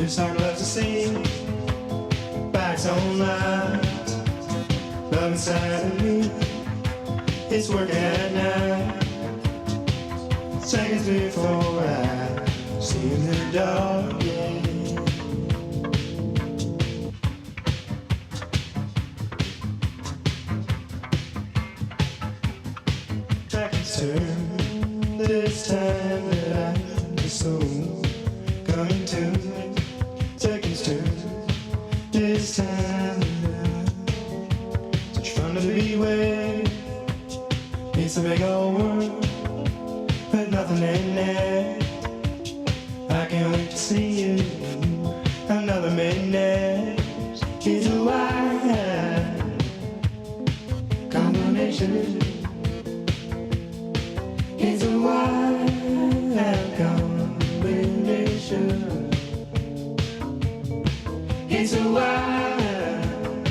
This heart loves to sing, backs on lines, love inside of me. It's working at night, seconds before I see in the dark. Yeah. Seconds turn this time that I assume coming to me. Seconds turn this time that I such fun to be with. It's a big old world, but nothing in it. I can't wait to see you another midnight. It's a wild combination. It's a wild combination. It's a wild,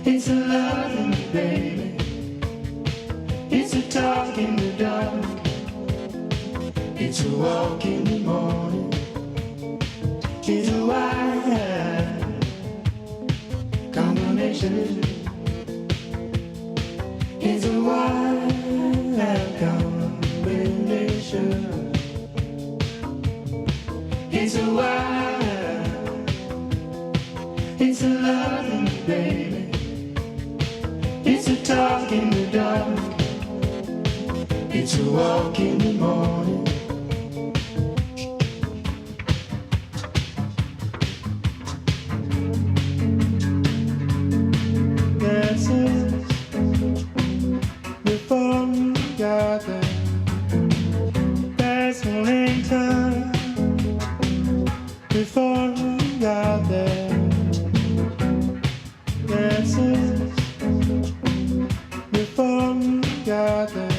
it's a loving baby. It's a talk in the dark. It's a walk in the morning. It's a wild combination. It's a wild combination. It's a wild, it's a loving baby. It's a talk in the dark. It's a walk in the morning. That's it. Before we got there, that's morning time. Before we got there, that's it. Before we got there.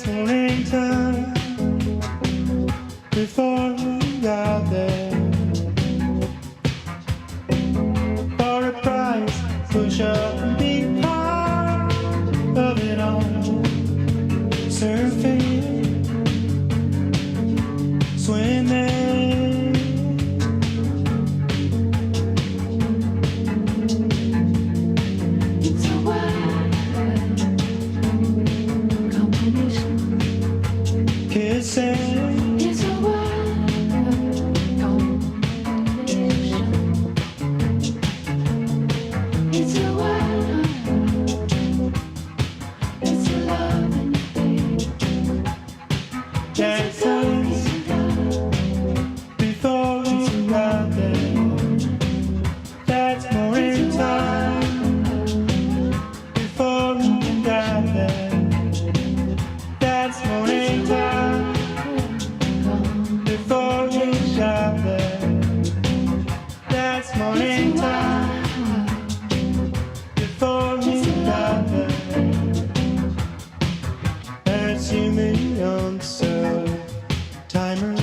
Morning time. Before we got there, for a price, push up and be part of it all. Surfing, swimming, it's a wild combination. Kissing, it's a wild combination. It's a wild, it's a loving baby. Jackson's before we got there. That's morning time. Before we got there. That's morning time. Before we got there. That's morning time. Before we got there. That's human answer. Timer.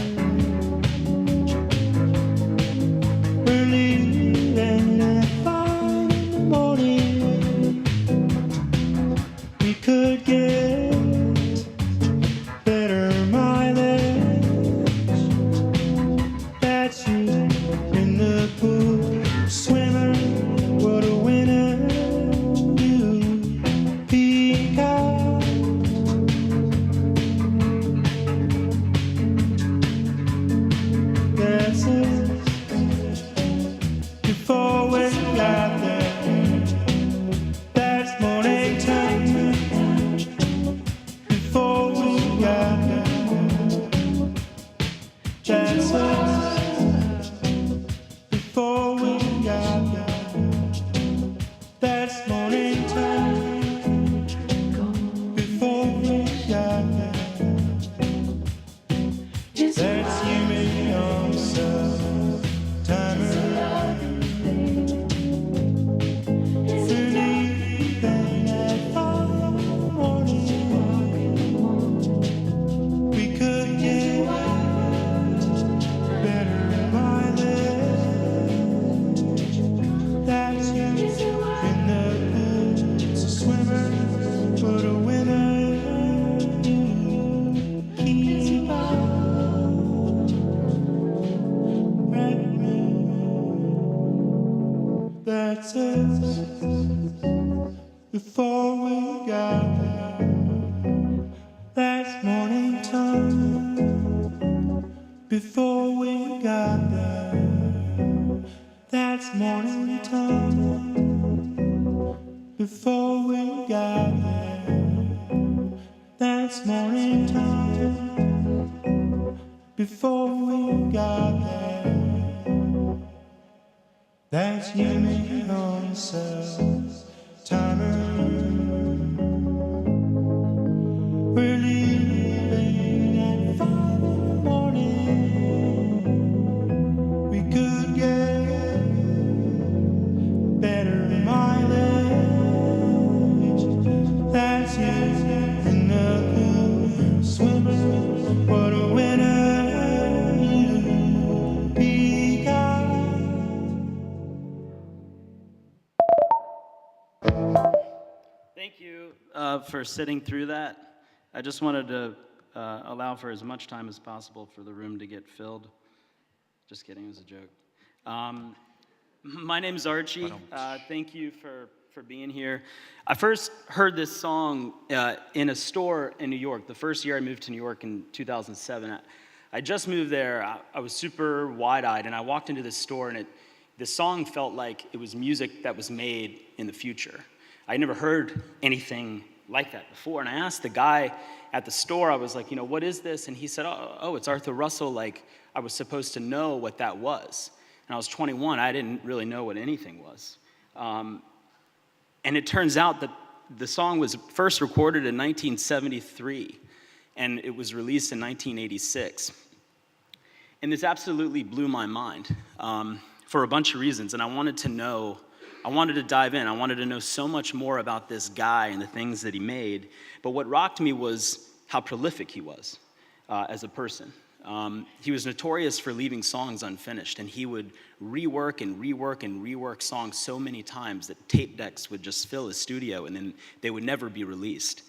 We're leaving at 5 in the morning. We could get better mileage. That's you in the pool, swimmer. What a winner. You peacock. that's us. Before we got there, that's morning time. Before we got there, that's morning time. Before we got there, that's morning time. Before we got there, that's you, me, on yourself. Timer, we're leaving at 5 in the morning. We could get better mileage. That's you in the pool, swimming. What a winner you become. Thank you for sitting through that. I just wanted to allow for as much time as possible for the room to get filled. Just kidding, it was a joke. My name's Archie. Thank you for being here. I first heard this song in a store in New York. The first year I moved to New York in 2007. I just moved there. I was super wide-eyed, and I walked into this store, and this song felt like it was music that was made in the future. I never heard anything like that before, and I asked the guy at the store, I was like, what is this? And he said, oh, it's Arthur Russell. Like, I was supposed to know what that was. And I was 21, I didn't really know what anything was. And it turns out that the song was first recorded in 1973, and it was released in 1986. And this absolutely blew my mind for a bunch of reasons, and I wanted to dive in. I wanted to know so much more about this guy and the things that he made. But what rocked me was how prolific he was as a person. He was notorious for leaving songs unfinished, and he would rework and rework and rework songs so many times that tape decks would just fill his studio, and then they would never be released.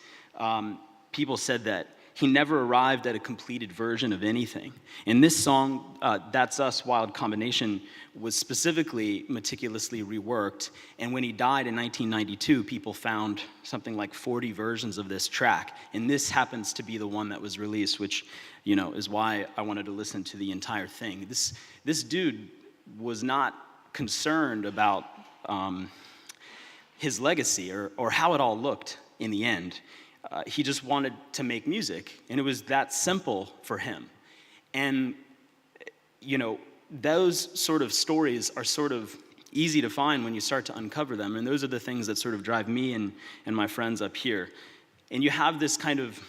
People said that he never arrived at a completed version of anything. And this song, That's Us, Wild Combination, was specifically meticulously reworked. And when he died in 1992, people found something like 40 versions of this track. And this happens to be the one that was released, which, is why I wanted to listen to the entire thing. This dude was not concerned about his legacy or how it all looked in the end. He just wanted to make music, and it was that simple for him. And, those sort of stories are sort of easy to find when you start to uncover them, and those are the things that sort of drive me and my friends up here. And you have this kind of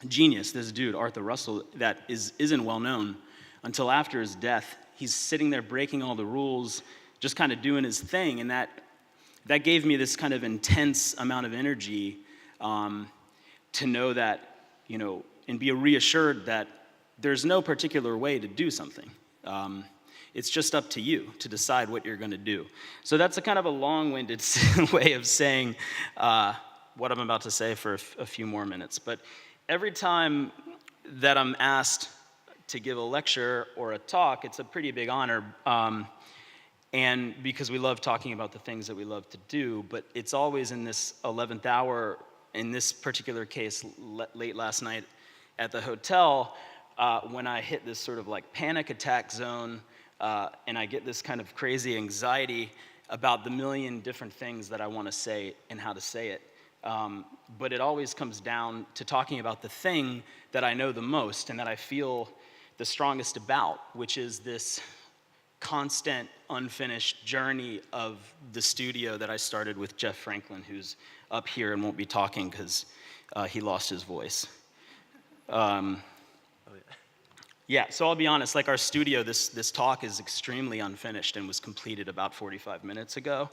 genius, this dude, Arthur Russell, that isn't well known until after his death. He's sitting there breaking all the rules, just kind of doing his thing, and that gave me this kind of intense amount of energy to know that, and be reassured that there's no particular way to do something. It's just up to you to decide what you're going to do. So that's a kind of a long-winded way of saying what I'm about to say for a few more minutes. But every time that I'm asked to give a lecture or a talk, it's a pretty big honor. And because we love talking about the things that we love to do, but it's always in this 11th hour. In this particular case, late last night at the hotel, when I hit this sort of like panic attack zone, and I get this kind of crazy anxiety about the million different things that I want to say and how to say it. But it always comes down to talking about the thing that I know the most and that I feel the strongest about, which is this constant, unfinished journey of the studio that I started with Jeff Franklin, who's up here and won't be talking because he lost his voice. Yeah, so I'll be honest, like our studio, this talk is extremely unfinished and was completed about 45 minutes ago.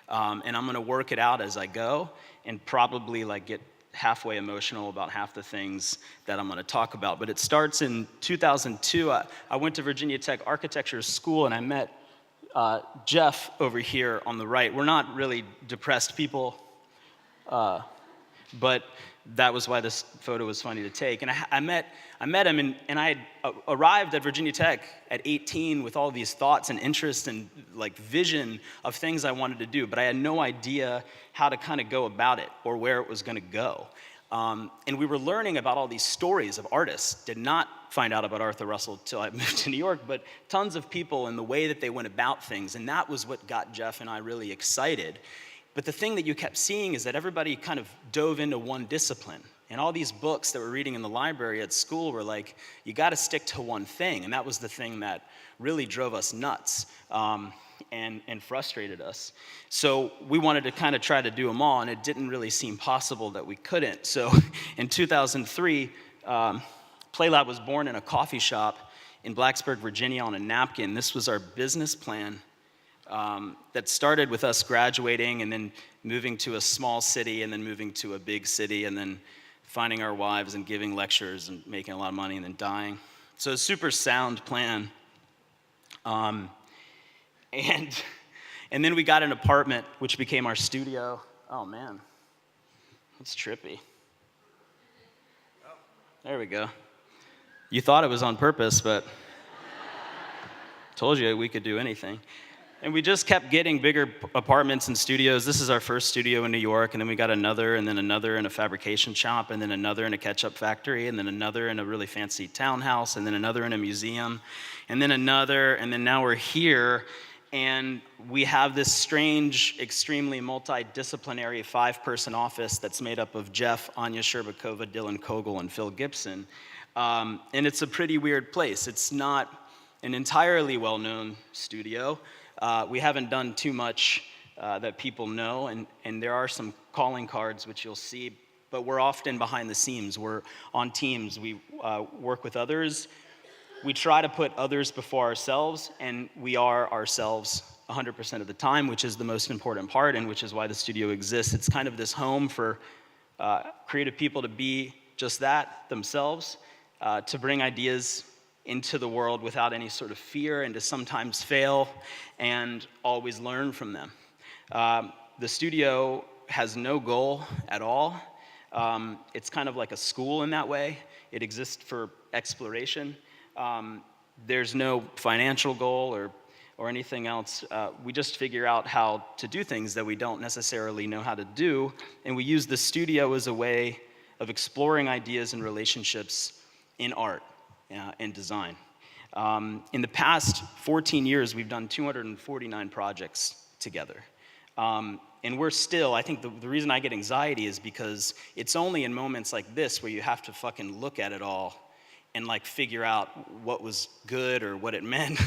And I'm gonna work it out as I go and probably like get halfway emotional about half the things that I'm gonna talk about. But it starts in 2002. I went to Virginia Tech Architecture School and I met Jeff over here on the right. We're not really depressed people, but that was why this photo was funny to take. And I met him, and I had arrived at Virginia Tech at 18 with all these thoughts and interests and like vision of things I wanted to do, but I had no idea how to kind of go about it or where it was going to go. And we were learning about all these stories of artists. Did not find out about Arthur Russell till I moved to New York, but tons of people and the way that they went about things, and that was what got Jeff and I really excited. But the thing that you kept seeing is that everybody kind of dove into one discipline. And all these books that we're reading in the library at school were like, you got to stick to one thing. And that was the thing that really drove us nuts and frustrated us. So we wanted to kind of try to do them all, and it didn't really seem possible that we couldn't. So in 2003, PLAYLAB was born in a coffee shop in Blacksburg, Virginia on a napkin. This was our business plan. That started with us graduating and then moving to a small city and then moving to a big city and then finding our wives and giving lectures and making a lot of money and then dying. So a super sound plan. And then we got an apartment, which became our studio. Oh man, that's trippy. There we go. You thought it was on purpose, but told you we could do anything. And we just kept getting bigger apartments and studios. This is our first studio in New York, and then we got another, and then another in a fabrication shop, and then another in a ketchup factory, and then another in a really fancy townhouse, and then another in a museum, and then another, and then now we're here, and we have this strange, extremely multi-disciplinary 5-person office that's made up of Jeff, Anya Sherbakova, Dylan Kogel, and Phil Gibson. And it's a pretty weird place. It's not an entirely well-known studio. We haven't done too much that people know, and there are some calling cards, which you'll see, but we're often behind the scenes. We're on teams. We work with others. We try to put others before ourselves, and we are ourselves 100% of the time, which is the most important part, and which is why the studio exists. It's kind of this home for creative people to be just that, themselves, to bring ideas into the world without any sort of fear, and to sometimes fail and always learn from them. The studio has no goal at all. It's kind of like a school in that way. It exists for exploration. There's no financial goal or anything else. We just figure out how to do things that we don't necessarily know how to do, and we use the studio as a way of exploring ideas and relationships in art and design. In the past 14 years, we've done 249 projects together. And we're still, I think the reason I get anxiety is because it's only in moments like this where you have to fucking look at it all and like figure out what was good or what it meant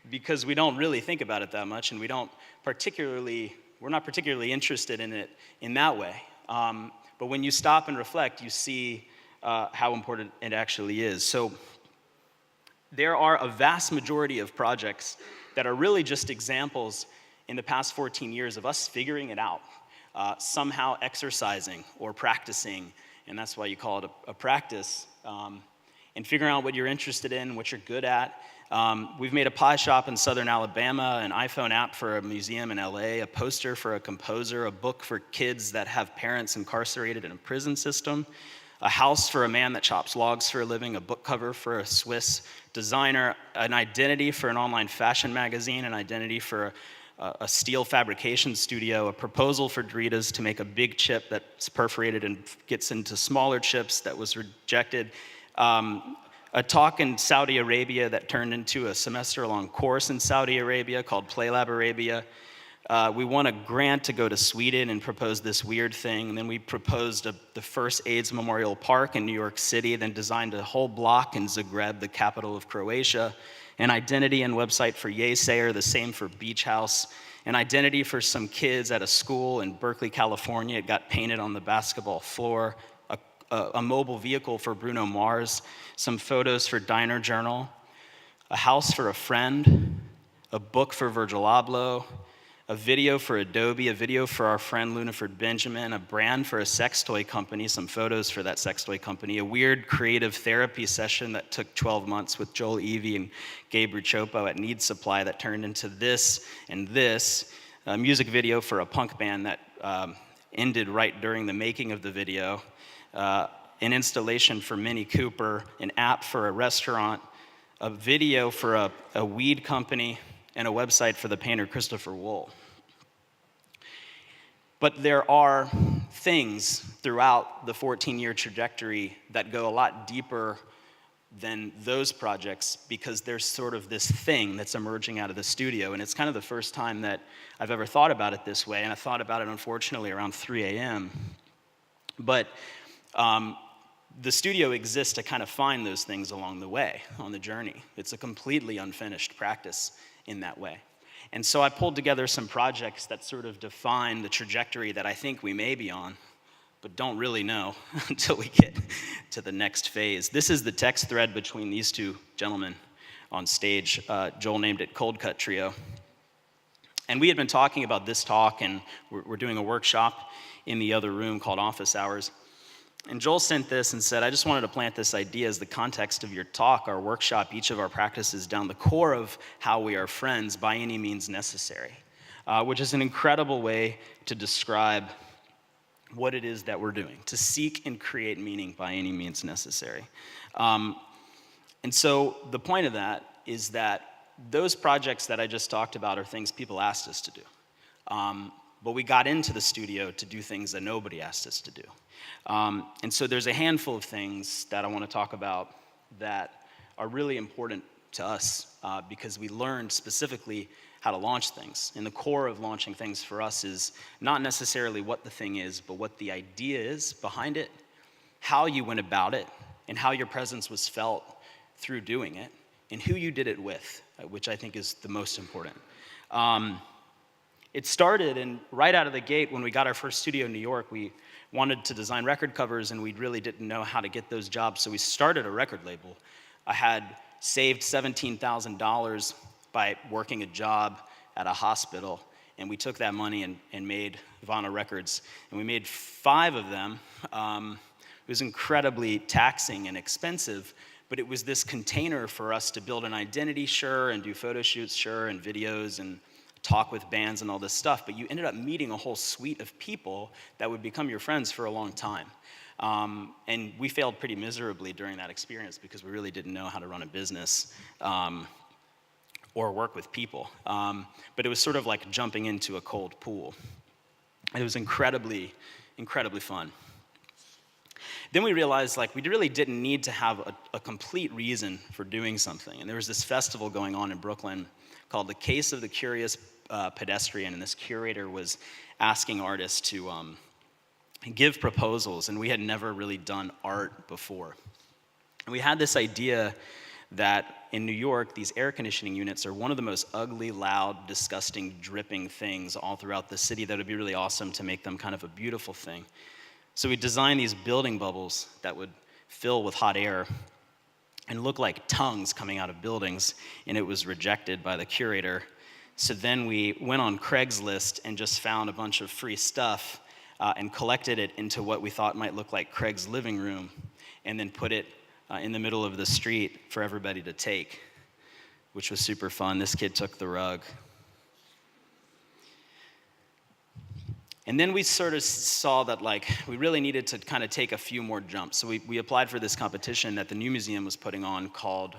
because we don't really think about it that much, and we're not particularly interested in it in that way. But when you stop and reflect, you see how important it actually is. So there are a vast majority of projects that are really just examples in the past 14 years of us figuring it out, somehow exercising or practicing, and that's why you call it a practice, and figuring out what you're interested in, what you're good at. We've made a pie shop in southern Alabama, an iPhone app for a museum in LA, a poster for a composer, a book for kids that have parents incarcerated in a prison system, a house for a man that chops logs for a living, a book cover for a Swiss designer, an identity for an online fashion magazine, an identity for a steel fabrication studio, a proposal for Doritos to make a big chip that's perforated and gets into smaller chips that was rejected, a talk in Saudi Arabia that turned into a semester-long course in Saudi Arabia called PLAYLAB Arabia. We won a grant to go to Sweden and propose this weird thing, and then we proposed the first AIDS Memorial Park in New York City, then designed a whole block in Zagreb, the capital of Croatia, an identity and website for Yaysayer, the same for Beach House, an identity for some kids at a school in Berkeley, California. It got painted on the basketball floor, a mobile vehicle for Bruno Mars, some photos for Diner Journal, a house for a friend, a book for Virgil Abloh, a video for Adobe, a video for our friend Lunaford Benjamin, a brand for a sex toy company, some photos for that sex toy company, a weird creative therapy session that took 12 months with Joel Evie and Gabe Ruchopo at Need Supply that turned into this and this, a music video for a punk band that ended right during the making of the video, an installation for Mini Cooper, an app for a restaurant, a video for a weed company, and a website for the painter Christopher Wool. But there are things throughout the 14-year trajectory that go a lot deeper than those projects, because there's sort of this thing that's emerging out of the studio, and it's kind of the first time that I've ever thought about it this way, and I thought about it, unfortunately, around 3 a.m. But the studio exists to kind of find those things along the way, on the journey. It's a completely unfinished practice in that way. And so I pulled together some projects that sort of define the trajectory that I think we may be on, but don't really know until we get to the next phase. This is the text thread between these two gentlemen on stage. Joel named it Cold Cut Trio. And we had been talking about this talk, and we're doing a workshop in the other room called Office Hours. And Joel sent this and said, I just wanted to plant this idea as the context of your talk, our workshop, each of our practices down the core of how we are friends by any means necessary, which is an incredible way to describe what it is that we're doing, to seek and create meaning by any means necessary. And so the point of that is that those projects that I just talked about are things people asked us to do. But we got into the studio to do things that nobody asked us to do. And so there's a handful of things that I want to talk about that are really important to us because we learned specifically how to launch things. And the core of launching things for us is not necessarily what the thing is, but what the idea is behind it, how you went about it, and how your presence was felt through doing it, and who you did it with, which I think is the most important. It started, and right out of the gate, when we got our first studio in New York, we wanted to design record covers, and we really didn't know how to get those jobs, so we started a record label. I had saved $17,000 by working a job at a hospital, and we took that money and made Vinyl Records, and we made 5 of them. It was incredibly taxing and expensive, but it was this container for us to build an identity, sure, and do photo shoots, sure, and videos, and talk with bands and all this stuff, but you ended up meeting a whole suite of people that would become your friends for a long time. And we failed pretty miserably during that experience because we really didn't know how to run a business or work with people. But it was sort of like jumping into a cold pool. It was incredibly, incredibly fun. Then we realized we really didn't need to have a complete reason for doing something. And there was this festival going on in Brooklyn called The Case of the Curious Pedestrian, and this curator was asking artists to give proposals, and we had never really done art before. And we had this idea that in New York, these air conditioning units are one of the most ugly, loud, disgusting, dripping things all throughout the city that would be really awesome to make them kind of a beautiful thing. So we designed these building bubbles that would fill with hot air and look like tongues coming out of buildings, and it was rejected by the curator. So then we went on Craigslist and just found a bunch of free stuff and collected it into what we thought might look like Craig's living room, and then put it in the middle of the street for everybody to take, which was super fun. This kid took the rug. And then we sort of saw that we really needed to kind of take a few more jumps. So we applied for this competition that the New Museum was putting on called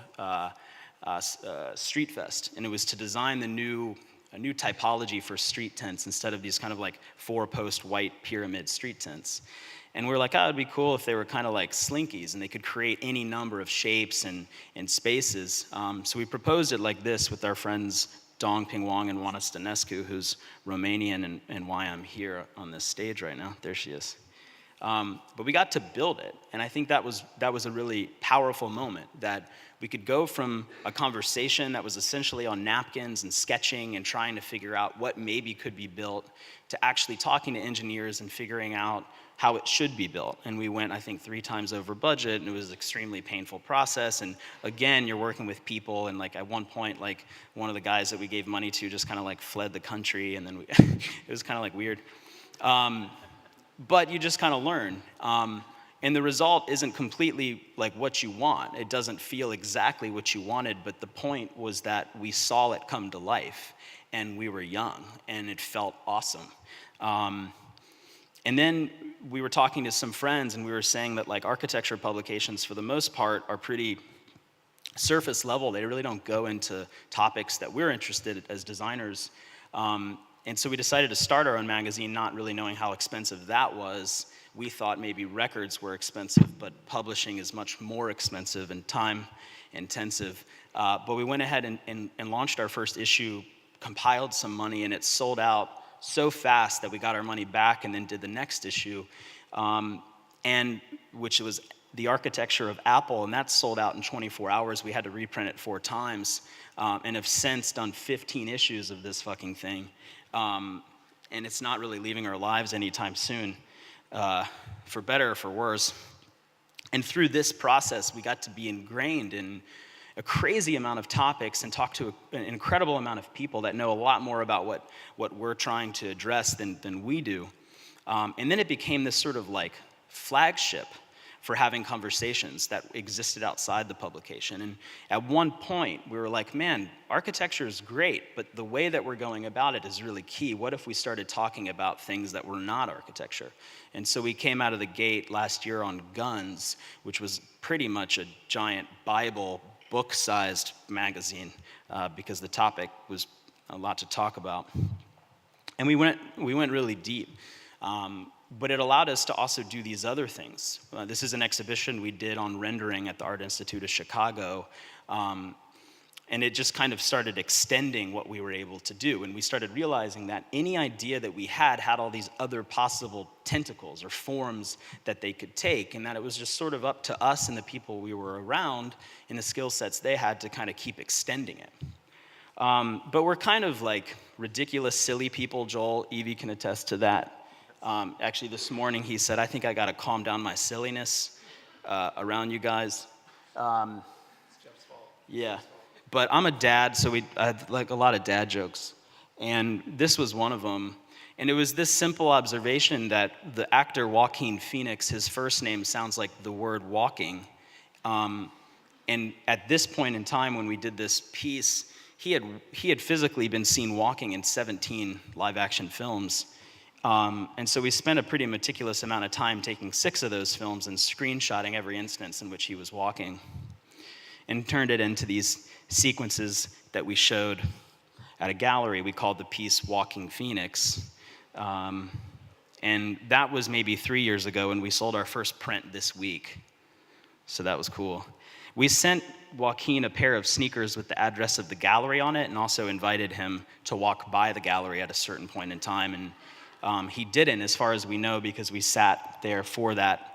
Street Fest. And it was to design a new typology for street tents instead of these kind of 4-post white pyramid street tents. And we were like, it'd be cool if they were kind of like slinkies and they could create any number of shapes and spaces. So we proposed it like this with our friends Dong Ping Wong and Juana Stănescu, who's Romanian and why I'm here on this stage right now. There she is. But we got to build it, and I think that was a really powerful moment, that we could go from a conversation that was essentially on napkins and sketching and trying to figure out what maybe could be built to actually talking to engineers and figuring out how it should be built. And we went, I think, 3 times over budget, and it was an extremely painful process. And again, you're working with people, and at one point, one of the guys that we gave money to just kind of fled the country, and then it was kind of weird. But you just kind of learn. And the result isn't completely what you want. It doesn't feel exactly what you wanted, but the point was that we saw it come to life, and we were young, and it felt awesome. And then we were talking to some friends, and we were saying that like architecture publications, for the most part, are pretty surface level. They really don't go into topics that we're interested in as designers. And so we decided to start our own magazine, not really knowing how expensive that was. We thought maybe records were expensive, but publishing is much more expensive and time intensive. But we went ahead and launched our first issue, compiled some money, and it sold out so fast that we got our money back and then did the next issue, and which was The Architecture of Apple, and that sold out in 24 hours. We had to reprint it 4 times, and have since done 15 issues of this fucking thing. And it's not really leaving our lives anytime soon, for better or for worse. And through this process, we got to be ingrained in a crazy amount of topics and talk to an incredible amount of people that know a lot more about what we're trying to address than we do. And then it became this sort of like flagship for having conversations that existed outside the publication. And at one point, we were like, man, architecture is great, but the way that we're going about it is really key. What if we started talking about things that were not architecture? And so we came out of the gate last year on guns, which was pretty much a giant Bible, book-sized magazine, because the topic was a lot to talk about. And we went really deep. But it allowed us to also do these other things. This is an exhibition we did on rendering at the Art Institute of Chicago. And it just kind of started extending what we were able to do. And we started realizing that any idea that we had all these other possible tentacles or forms that they could take, and that it was just sort of up to us and the people we were around and the skill sets they had to kind of keep extending it. But we're kind of like ridiculous, silly people. Joel, Evie can attest to that. Actually, this morning he said, I think I got to calm down my silliness around you guys. It's Jeff's fault. Yeah, but I'm a dad, so I have like a lot of dad jokes. And this was one of them. And it was this simple observation that the actor Joaquin Phoenix, his first name sounds like the word walking. And at this point in time when we did this piece, he had physically been seen walking in 17 live-action films. And so we spent a pretty meticulous amount of time taking 6 of those films and screenshotting every instance in which he was walking, and turned it into these sequences that we showed at a gallery. We called the piece Walking Phoenix. And that was maybe 3 years ago, and we sold our first print this week. So that was cool. We sent Joaquin a pair of sneakers with the address of the gallery on it, and also invited him to walk by the gallery at a certain point in time. And he didn't, as far as we know, because we sat there for that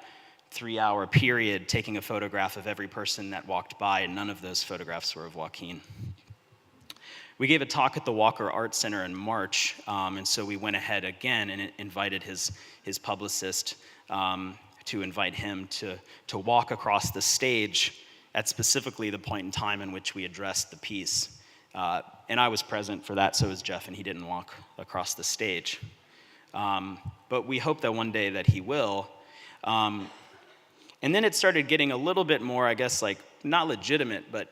3-hour period taking a photograph of every person that walked by, and none of those photographs were of Joaquin. We gave a talk at the Walker Art Center in March, and so we went ahead again and invited his publicist to invite him to walk across the stage at specifically the point in time in which we addressed the piece. And I was present for that, so was Jeff, and he didn't walk across the stage. But we hope that one day that he will. And then it started getting a little bit more, I guess, like, not legitimate, but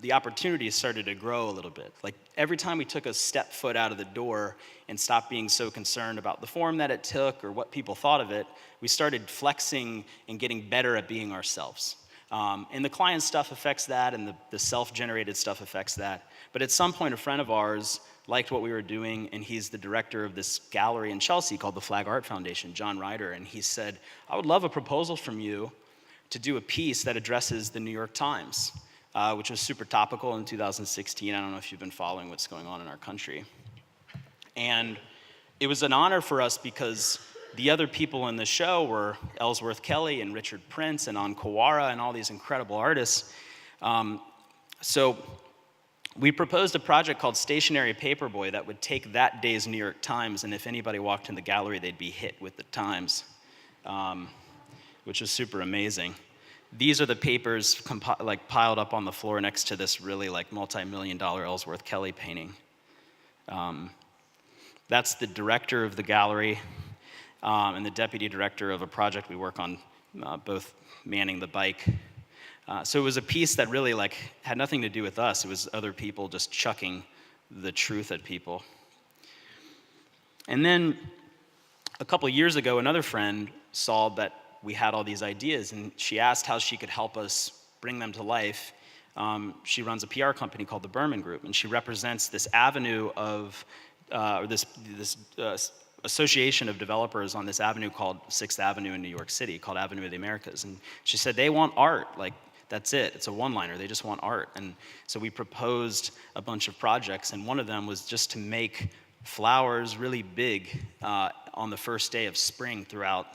the opportunities started to grow a little bit. Like, every time we took a step foot out of the door and stopped being so concerned about the form that it took or what people thought of it, we started flexing and getting better at being ourselves. And the client stuff affects that, and the self-generated stuff affects that. But at some point, a friend of ours liked what we were doing, and he's the director of this gallery in Chelsea called the Flag Art Foundation, John Ryder, and he said, I would love a proposal from you to do a piece that addresses the New York Times, which was super topical in 2016. I don't know if you've been following what's going on in our country. And it was an honor for us because the other people in the show were Ellsworth Kelly and Richard Prince and An Kawara and all these incredible artists. So we proposed a project called Stationary Paperboy that would take that day's New York Times, and if anybody walked in the gallery, they'd be hit with the Times, which was super amazing. These are the papers piled up on the floor next to this really multi-million-dollar Ellsworth Kelly painting. That's the director of the gallery and the deputy director of a project we work on, both manning the bike. So it was a piece that really had nothing to do with us. It was other people just chucking the truth at people. And then a couple of years ago, another friend saw that we had all these ideas, and she asked how she could help us bring them to life. She runs a PR company called the Berman Group, and she represents this avenue of, or this association of developers on this avenue called 6th Avenue in New York City, called Avenue of the Americas. And she said they want art, like that's it. It's a one-liner. They just want art. And so we proposed a bunch of projects, and one of them was just to make flowers really big on the first day of spring throughout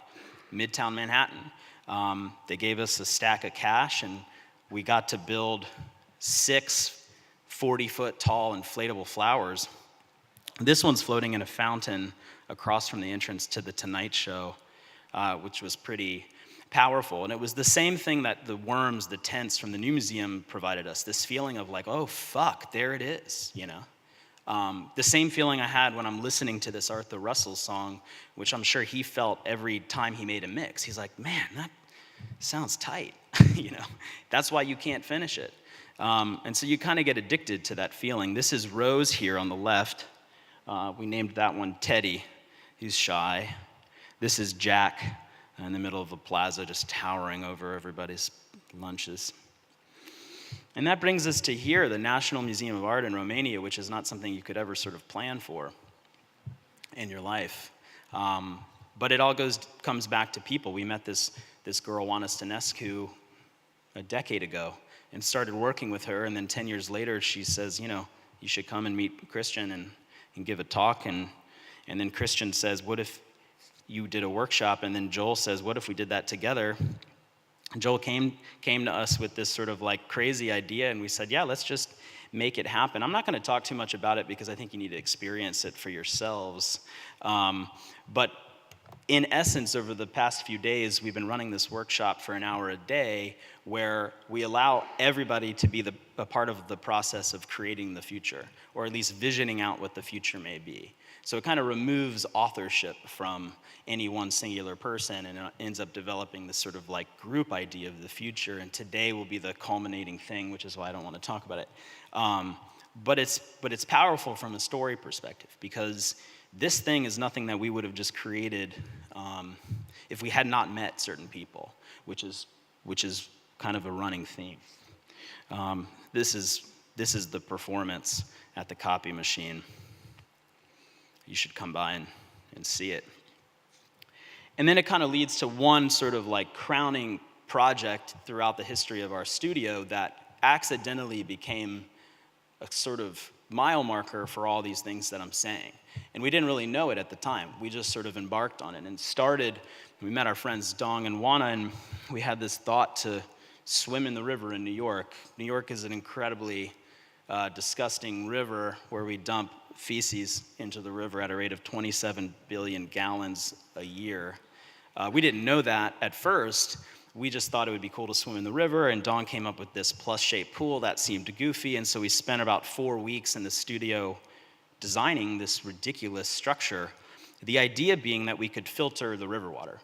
Midtown Manhattan. They gave us a stack of cash, and we got to build 6 40-foot tall inflatable flowers. This one's floating in a fountain across from the entrance to the Tonight Show, which was pretty powerful. And it was the same thing that the worms, the tents from the New Museum provided us, this feeling of like, oh, fuck, there it is, you know? The same feeling I had when I'm listening to this Arthur Russell song, which I'm sure he felt every time he made a mix. He's like, man, that sounds tight, you know? That's why you can't finish it. And so you kind of get addicted to that feeling. This is Rose here on the left. We named that one Teddy. He's shy. This is Jack in the middle of the plaza, just towering over everybody's lunches. And that brings us to here, the National Museum of Art in Romania, which is not something you could ever sort of plan for in your life. But it all comes back to people. We met this girl, Oana Stănescu, a decade ago and started working with her. And then 10 years later, she says, you know, you should come and meet Christian and give a talk. And then Christian says, what if you did a workshop? And then Joel says, what if we did that together? And Joel came to us with this sort of like crazy idea, and we said, yeah, let's just make it happen. I'm not going to talk too much about it because I think you need to experience it for yourselves. But in essence, over the past few days, we've been running this workshop for an hour a day where we allow everybody to be a part of the process of creating the future, or at least visioning out what the future may be. So it kind of removes authorship from any one singular person, and it ends up developing this sort of like group idea of the future. And today will be the culminating thing, which is why I don't want to talk about it. But it's powerful from a story perspective, because this thing is nothing that we would have just created if we had not met certain people, which is kind of a running theme. This is the performance at the copy machine. You should come by and see it. And then it kind of leads to one sort of like crowning project throughout the history of our studio that accidentally became a sort of mile marker for all these things that I'm saying. And we didn't really know it at the time. We just sort of embarked on it and started. We met our friends Dong and Wana, and we had this thought to swim in the river in New York. New York is an incredibly disgusting river where we dump feces into the river at a rate of 27 billion gallons a year. We didn't know that at first. We just thought it would be cool to swim in the river, and Dawn came up with this plus-shaped pool that seemed goofy, and so we spent about 4 weeks in the studio designing this ridiculous structure, the idea being that we could filter the river water,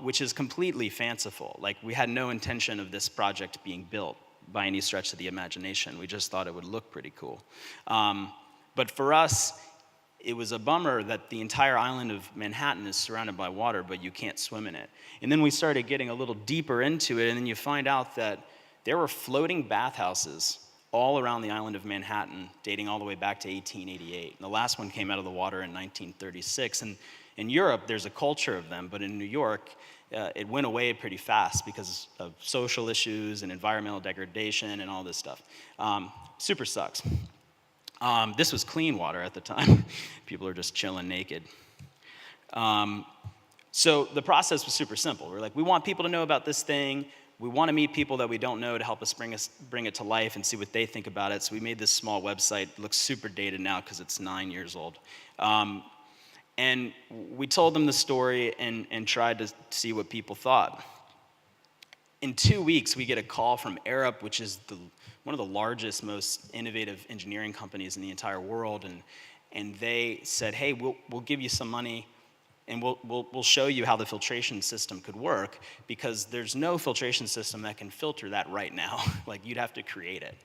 which is completely fanciful. Like, we had no intention of this project being built by any stretch of the imagination. We just thought it would look pretty cool. But for us, it was a bummer that the entire island of Manhattan is surrounded by water, but you can't swim in it. And then we started getting a little deeper into it, and then you find out that there were floating bathhouses all around the island of Manhattan, dating all the way back to 1888. And the last one came out of the water in 1936. And in Europe, there's a culture of them, but in New York, it went away pretty fast because of social issues and environmental degradation and all this stuff. Super sucks. This was clean water at the time. People are just chilling naked. So the process was super simple. We're like, we want people to know about this thing. We want to meet people that we don't know to help us bring it to life and see what they think about it. So we made this small website. It looks super dated now because it's 9 years old. And we told them the story and tried to see what people thought. In 2 weeks, we get a call from Arup, which is one of the largest, most innovative engineering companies in the entire world, and they said, hey, we'll give you some money, and we'll show you how the filtration system could work, because there's no filtration system that can filter that right now. Like, you'd have to create it.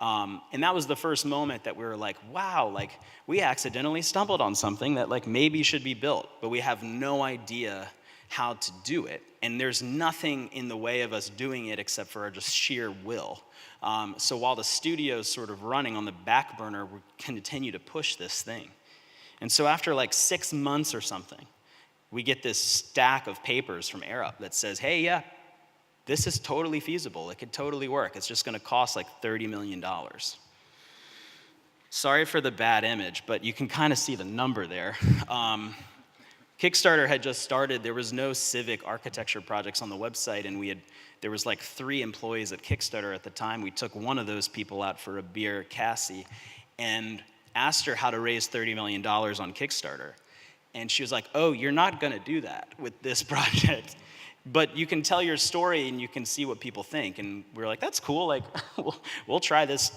And that was the first moment that we were like, wow, like we accidentally stumbled on something that like maybe should be built, but we have no idea how to do it. And there's nothing in the way of us doing it except for our just sheer will. So while the studio's sort of running on the back burner, we continue to push this thing. And so after like 6 months or something, we get this stack of papers from Arup that says, hey, yeah, this is totally feasible. It could totally work. It's just going to cost like $30 million. Sorry for the bad image, but you can kind of see the number there. Kickstarter had just started. There was no civic architecture projects on the website, and there was like 3 employees at Kickstarter at the time. We took one of those people out for a beer, Cassie, and asked her how to raise $30 million on Kickstarter. And she was like, oh, you're not going to do that with this project. But you can tell your story and you can see what people think. And we're like, that's cool. Like, we'll try this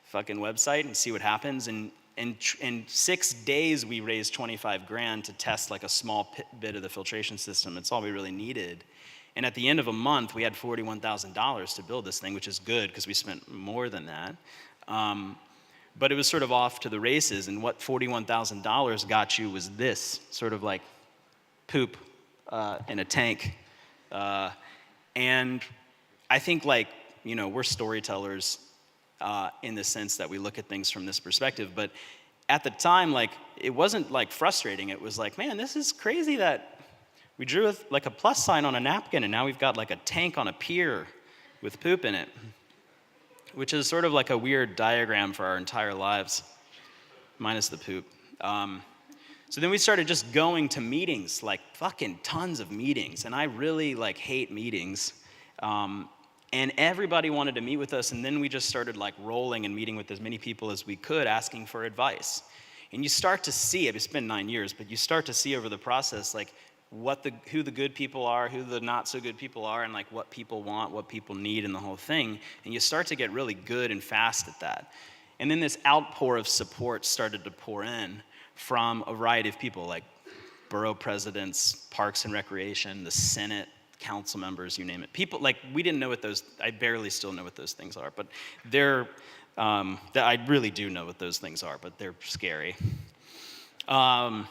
fucking website and see what happens. And in 6 days, we raised 25 grand to test like a small bit of the filtration system. It's all we really needed. And at the end of a month, we had $41,000 to build this thing, which is good because we spent more than that. But it was sort of off to the races. And what $41,000 got you was this, sort of like poop in a tank. And I think like, you know, we're storytellers in the sense that we look at things from this perspective. But at the time, like, it wasn't like frustrating. It was like, man, this is crazy that we drew like a plus sign on a napkin and now we've got like a tank on a pier with poop in it, which is sort of like a weird diagram for our entire lives, minus the poop. So then we started just going to meetings, like fucking tons of meetings. And I really like hate meetings. And everybody wanted to meet with us. And then we just started like rolling and meeting with as many people as we could, asking for advice. And you start to see, it's been 9 years, but you start to see over the process, like who the good people are, who the not so good people are, and like what people want, what people need, and the whole thing. And you start to get really good and fast at that. And then this outpour of support started to pour in from a variety of people, like borough presidents, parks and recreation, the Senate, council members, you name it. People, like, we didn't know what those, I barely still know what those things are, but I really do know what those things are, but they're scary. And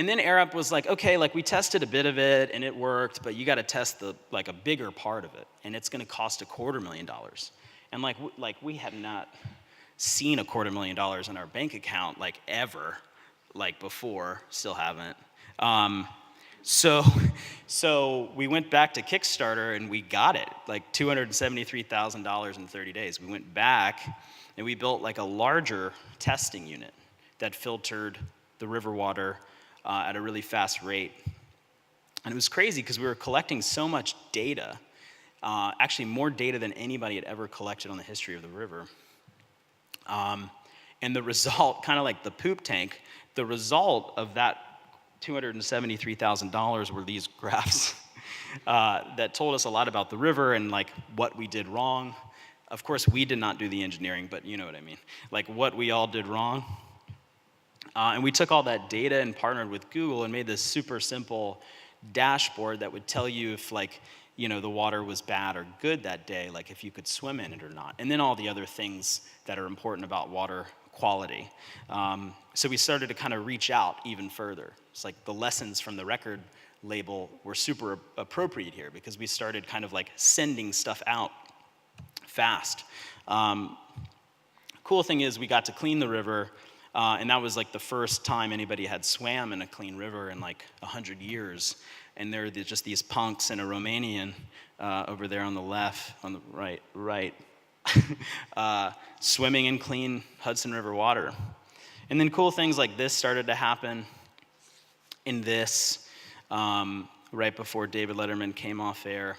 then Arup was like, okay, like we tested a bit of it and it worked, but you got to test like a bigger part of it, and it's going to cost $250,000. And like we had not seen $250,000 in our bank account like ever, like before, still haven't. So we went back to Kickstarter and we got it, like $273,000 in 30 days. We went back and we built like a larger testing unit that filtered the river water at a really fast rate. And it was crazy because we were collecting so much data, actually more data than anybody had ever collected on the history of the river. And the result, kind of like the poop tank, the result of that $273,000 were these graphs that told us a lot about the river and like what we did wrong. Of course, we did not do the engineering, but you know what I mean. Like what we all did wrong. And we took all that data and partnered with Google and made this super simple dashboard that would tell you if like, you know, the water was bad or good that day, like if you could swim in it or not. And then all the other things that are important about water quality. So we started to kind of reach out even further. It's like the lessons from the record label were super appropriate here because we started kind of like sending stuff out fast. Cool thing is we got to clean the river, and that was like the first time anybody had swam in a clean river in like 100 years. And there are just these punks and a Romanian over there on the left, on the right, swimming in clean Hudson River water. And then cool things like this started to happen in this right before David Letterman came off air.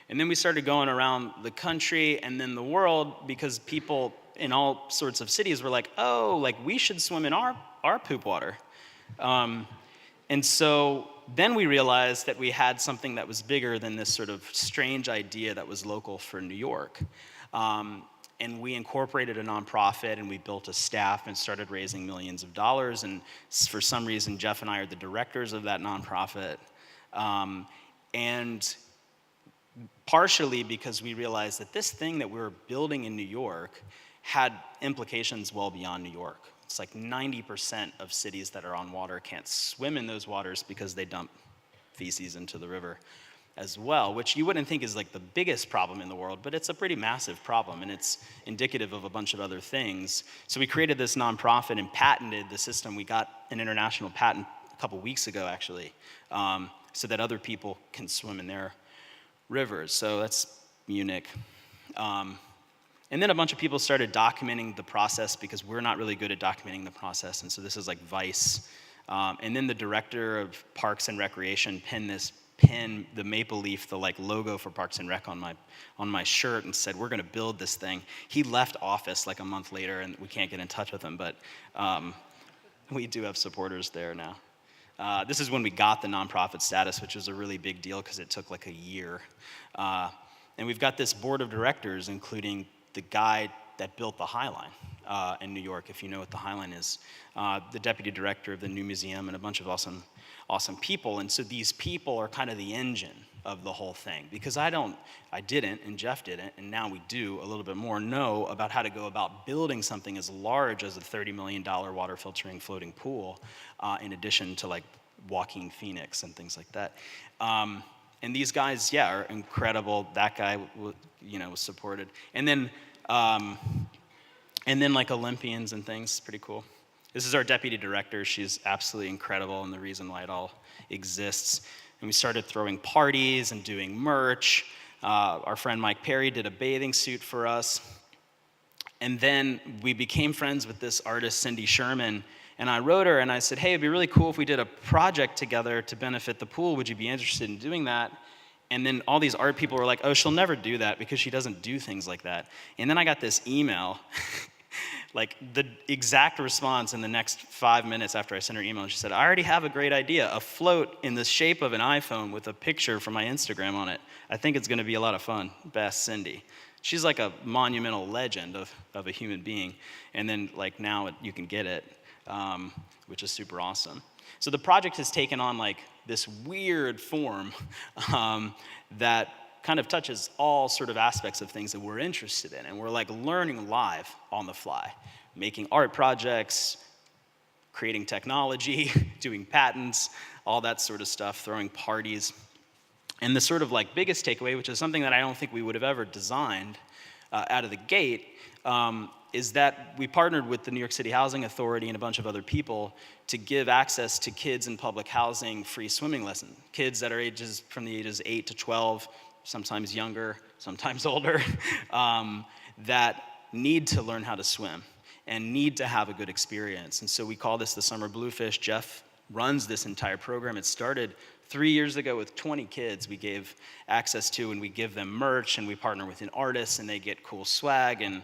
And then we started going around the country and then the world because people in all sorts of cities were like, oh, like we should swim in our poop water. And so then we realized that we had something that was bigger than this sort of strange idea that was local for New York. And we incorporated a nonprofit and we built a staff and started raising millions of dollars. And for some reason, Jeff and I are the directors of that nonprofit. And partially because we realized that this thing that we were building in New York had implications well beyond New York. It's like 90% of cities that are on water can't swim in those waters because they dump feces into the river as well, which you wouldn't think is like the biggest problem in the world, but it's a pretty massive problem, and it's indicative of a bunch of other things. So we created this nonprofit and patented the system. We got an international patent a couple weeks ago, actually, so that other people can swim in their rivers. So that's Munich. And then a bunch of people started documenting the process because we're not really good at documenting the process, and so this is like Vice. And then the director of Parks and Recreation pinned this pin, the maple leaf, the like logo for Parks and Rec on my shirt, and said, we're gonna build this thing. He left office like a month later, and we can't get in touch with him, but we do have supporters there now. This is when we got the nonprofit status, which was a really big deal because it took like a year. And we've got this board of directors, including the guy that built the High Line in New York, if you know what the High Line is, the deputy director of the new museum, and a bunch of awesome people. And so these people are kind of the engine of the whole thing, because I didn't, and Jeff didn't, and now we do a little bit more, know about how to go about building something as large as a $30 million water filtering floating pool, in addition to like Joaquin Phoenix and things like that. And these guys, yeah, are incredible. That guy, was supported. And then like Olympians and things, pretty cool. This is our deputy director. She's absolutely incredible and the reason why it all exists. And we started throwing parties and doing merch. Our friend Mike Perry did a bathing suit for us. And then we became friends with this artist, Cindy Sherman. And I wrote her and I said, hey, it'd be really cool if we did a project together to benefit the pool. Would you be interested in doing that? And then all these art people were like, oh, she'll never do that because she doesn't do things like that. And then I got this email, like the exact response in the next 5 minutes after I sent her email. She said, I already have a great idea, a float in the shape of an iPhone with a picture from my Instagram on it. I think it's gonna be a lot of fun. Best Cindy. She's like a monumental legend of a human being. And then like now you can get it, which is super awesome. So the project has taken on like this weird form that kind of touches all sort of aspects of things that we're interested in. And we're like learning live on the fly, making art projects, creating technology, doing patents, all that sort of stuff, throwing parties. And the sort of like biggest takeaway, which is something that I don't think we would have ever designed out of the gate, is that we partnered with the New York City Housing Authority and a bunch of other people to give access to kids in public housing free swimming lessons. Kids that are from the ages 8 to 12, sometimes younger, sometimes older, that need to learn how to swim and need to have a good experience. And so we call this the Summer Bluefish. Jeff runs this entire program. It started 3 years ago with 20 kids we gave access to, and we give them merch, and we partner with an artist, and they get cool swag, and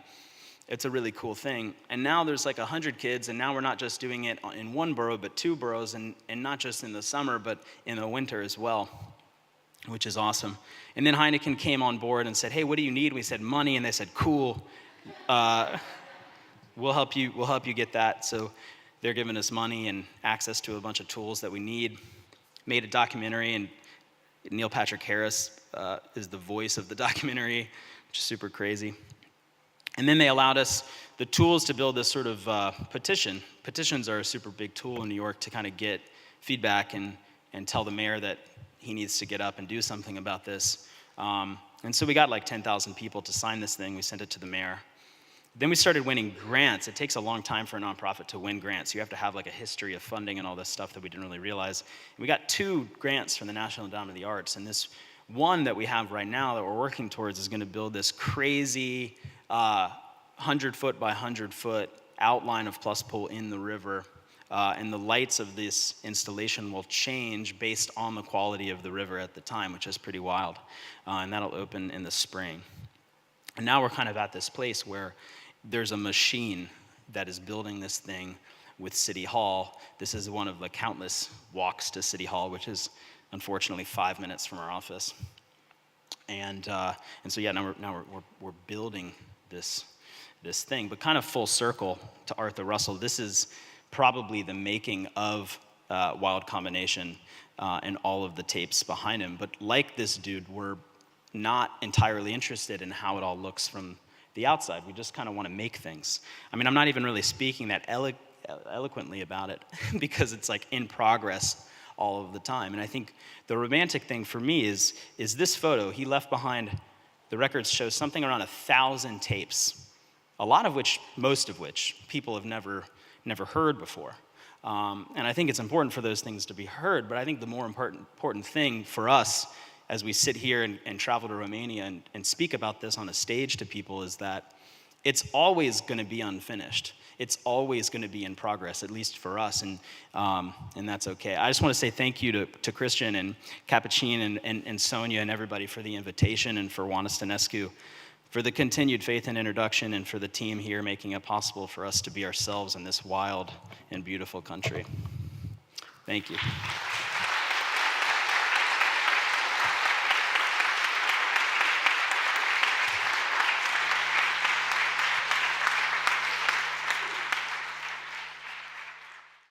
it's a really cool thing. And now there's like 100 kids, and now we're not just doing it in one borough, but 2 boroughs, and not just in the summer, but in the winter as well, which is awesome. And then Heineken came on board and said, hey, what do you need? We said money, and they said, cool. We'll help you get that. So they're giving us money and access to a bunch of tools that we need. Made a documentary, and Neil Patrick Harris is the voice of the documentary, which is super crazy. And then they allowed us the tools to build this sort of petition. Petitions are a super big tool in New York to kind of get feedback and tell the mayor that he needs to get up and do something about this. And so we got like 10,000 people to sign this thing. We sent it to the mayor. Then we started winning grants. It takes a long time for a nonprofit to win grants. You have to have like a history of funding and all this stuff that we didn't really realize. And we got 2 grants from the National Endowment of the Arts. And this one that we have right now that we're working towards is going to build this crazy 100-foot by 100-foot outline of Plus Pool in the river. And the lights of this installation will change based on the quality of the river at the time, which is pretty wild. And that'll open in the spring. And now we're kind of at this place where there's a machine that is building this thing with City Hall. This is one of the countless walks to City Hall, which is unfortunately 5 minutes from our office. And so yeah, now we're building this thing, but kind of full circle to Arthur Russell. This is probably the making of Wild Combination and all of the tapes behind him. But like this dude, we're not entirely interested in how it all looks from the outside. We just kind of want to make things. I mean, I'm not even really speaking that eloquently about it because it's like in progress all of the time. And I think the romantic thing for me is this photo. He left behind, the records show something around 1,000 tapes, a lot of which, most of which, people have never heard before. And I think it's important for those things to be heard, but I think the more important thing for us as we sit here and travel to Romania and speak about this on a stage to people is that it's always going to be unfinished. It's always going to be in progress, at least for us, and that's okay. I just want to say thank you to Christian and Capuchin and Sonia and everybody for the invitation, and for Juan Stănescu for the continued faith and introduction, and for the team here making it possible for us to be ourselves in this wild and beautiful country. Thank you.